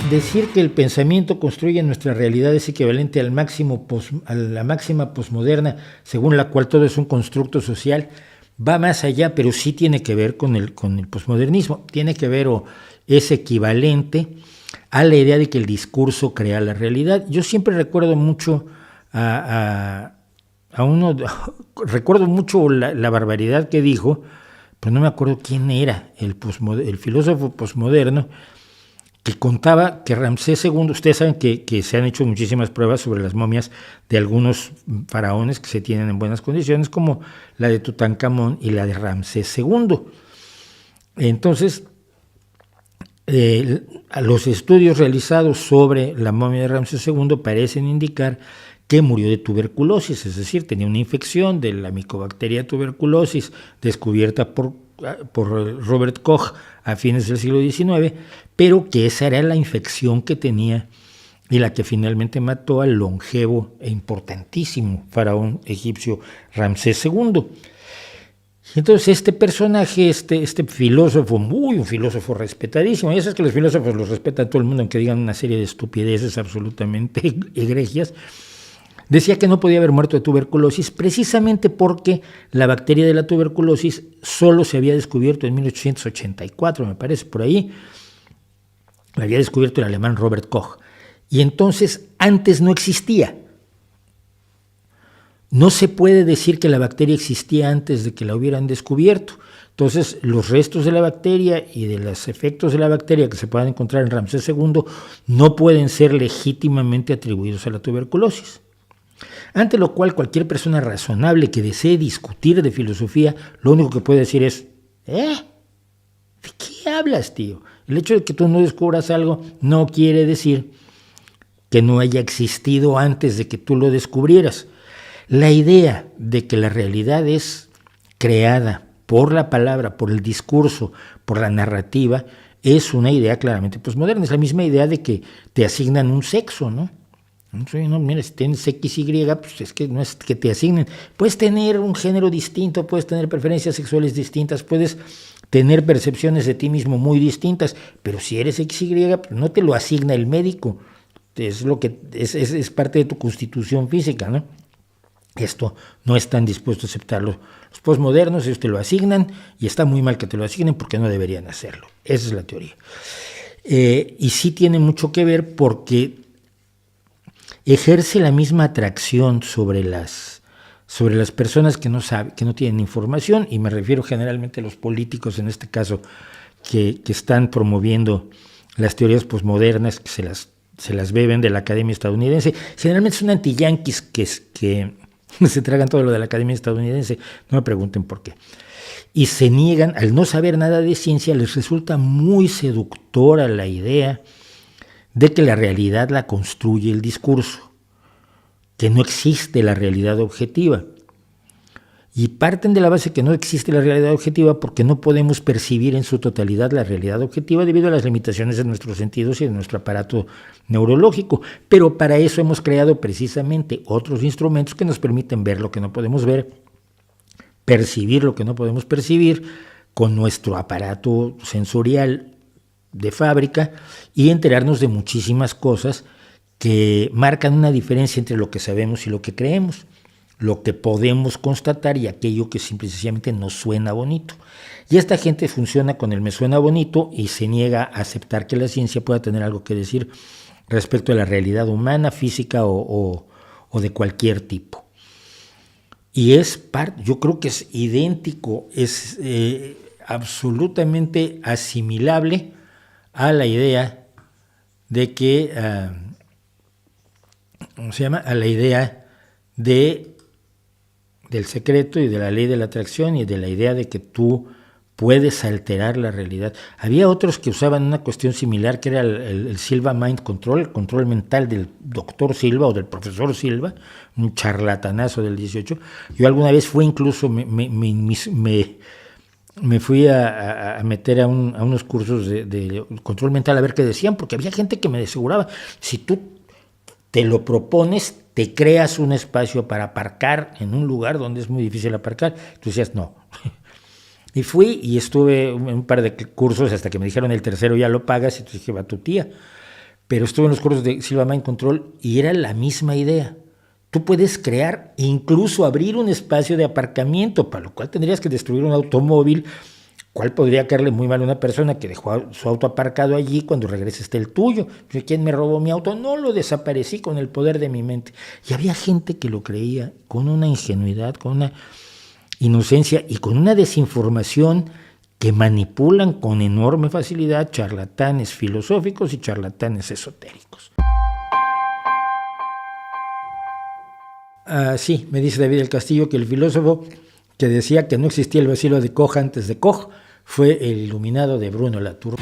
Decir que el pensamiento construye nuestra realidad es equivalente a la máxima posmoderna, según la cual todo es un constructo social, va más allá, pero sí tiene que ver con el posmodernismo. Tiene que ver o es equivalente a la idea de que el discurso crea la realidad. Yo siempre recuerdo mucho recuerdo mucho la barbaridad que dijo, pero no me acuerdo quién era el filósofo posmoderno, que contaba que Ramsés II, ustedes saben que se han hecho muchísimas pruebas sobre las momias de algunos faraones que se tienen en buenas condiciones, como la de Tutankamón y la de Ramsés II. Entonces, los estudios realizados sobre la momia de Ramsés II parecen indicar que murió de tuberculosis, es decir, tenía una infección de la Mycobacteria tuberculosis descubierta por Robert Koch a fines del siglo XIX, pero que esa era la infección que tenía y la que finalmente mató al longevo e importantísimo faraón egipcio Ramsés II. Entonces este personaje, este filósofo, un filósofo respetadísimo, y eso es que los filósofos los respeta todo el mundo, aunque digan una serie de estupideces absolutamente egregias, decía que no podía haber muerto de tuberculosis precisamente porque la bacteria de la tuberculosis solo se había descubierto en 1884, me parece, por ahí. La había descubierto el alemán Robert Koch. Y entonces antes no existía. No se puede decir que la bacteria existía antes de que la hubieran descubierto. Entonces, los restos de la bacteria y de los efectos de la bacteria que se puedan encontrar en Ramsés II no pueden ser legítimamente atribuidos a la tuberculosis. Ante lo cual, cualquier persona razonable que desee discutir de filosofía, lo único que puede decir es, ¿de qué hablas, tío? El hecho de que tú no descubras algo no quiere decir que no haya existido antes de que tú lo descubrieras. La idea de que la realidad es creada por la palabra, por el discurso, por la narrativa, es una idea claramente posmoderna. Es la misma idea de que te asignan un sexo, ¿no? No, mira, si tienes XY, pues es que no es que te asignen. Puedes tener un género distinto, puedes tener preferencias sexuales distintas, puedes tener percepciones de ti mismo muy distintas, pero si eres XY, pues no te lo asigna el médico. Es lo que es parte de tu constitución física, ¿no? Esto no están dispuestos a aceptarlo. Los posmodernos, ellos te lo asignan y está muy mal que te lo asignen porque no deberían hacerlo. Esa es la teoría. Y sí tiene mucho que ver porque ejerce la misma atracción sobre las personas que no saben, que no tienen información, y me refiero generalmente a los políticos en este caso que están promoviendo las teorías posmodernas, que se las beben de la Academia Estadounidense. Generalmente son anti-yanquis que se tragan todo lo de la Academia Estadounidense, no me pregunten por qué. Y se niegan, al no saber nada de ciencia, les resulta muy seductora la idea de que la realidad la construye el discurso, que no existe la realidad objetiva. Y parten de la base que no existe la realidad objetiva porque no podemos percibir en su totalidad la realidad objetiva debido a las limitaciones de nuestros sentidos y de nuestro aparato neurológico. Pero para eso hemos creado precisamente otros instrumentos que nos permiten ver lo que no podemos ver, percibir lo que no podemos percibir con nuestro aparato sensorial de fábrica y enterarnos de muchísimas cosas que marcan una diferencia entre lo que sabemos y lo que creemos, lo que podemos constatar y aquello que simplemente nos suena bonito. Y esta gente funciona con el me suena bonito y se niega a aceptar que la ciencia pueda tener algo que decir respecto a la realidad humana, física o de cualquier tipo. Y yo creo que es idéntico, es absolutamente asimilable a la idea de que, a la idea del secreto y de la ley de la atracción y de la idea de que tú puedes alterar la realidad. Había otros que usaban una cuestión similar que era el Silva Mind Control, el control mental del doctor Silva o del profesor Silva, un charlatanazo del 18. Yo alguna vez fui incluso, me fui a meter a unos cursos de control mental a ver qué decían, porque había gente que me aseguraba, si tú te lo propones, te creas un espacio para aparcar en un lugar donde es muy difícil aparcar. Tú decías, no. Y fui y estuve en un par de cursos hasta que me dijeron el tercero ya lo pagas, y entonces dije, va tu tía. pero estuve en los cursos de Silva Mind Control y era la misma idea. Tú puedes crear e incluso abrir un espacio de aparcamiento, para lo cual tendrías que destruir un automóvil, cual podría caerle muy mal a una persona que dejó su auto aparcado allí, cuando regrese esté el tuyo. ¿Quién me robó mi auto? No, lo desaparecí con el poder de mi mente. Y había gente que lo creía con una ingenuidad, con una inocencia y con una desinformación que manipulan con enorme facilidad charlatanes filosóficos y charlatanes esotéricos. Sí, me dice David del Castillo que el filósofo que decía que no existía el vacío de Koch antes de Koch fue el iluminado de Bruno Latour.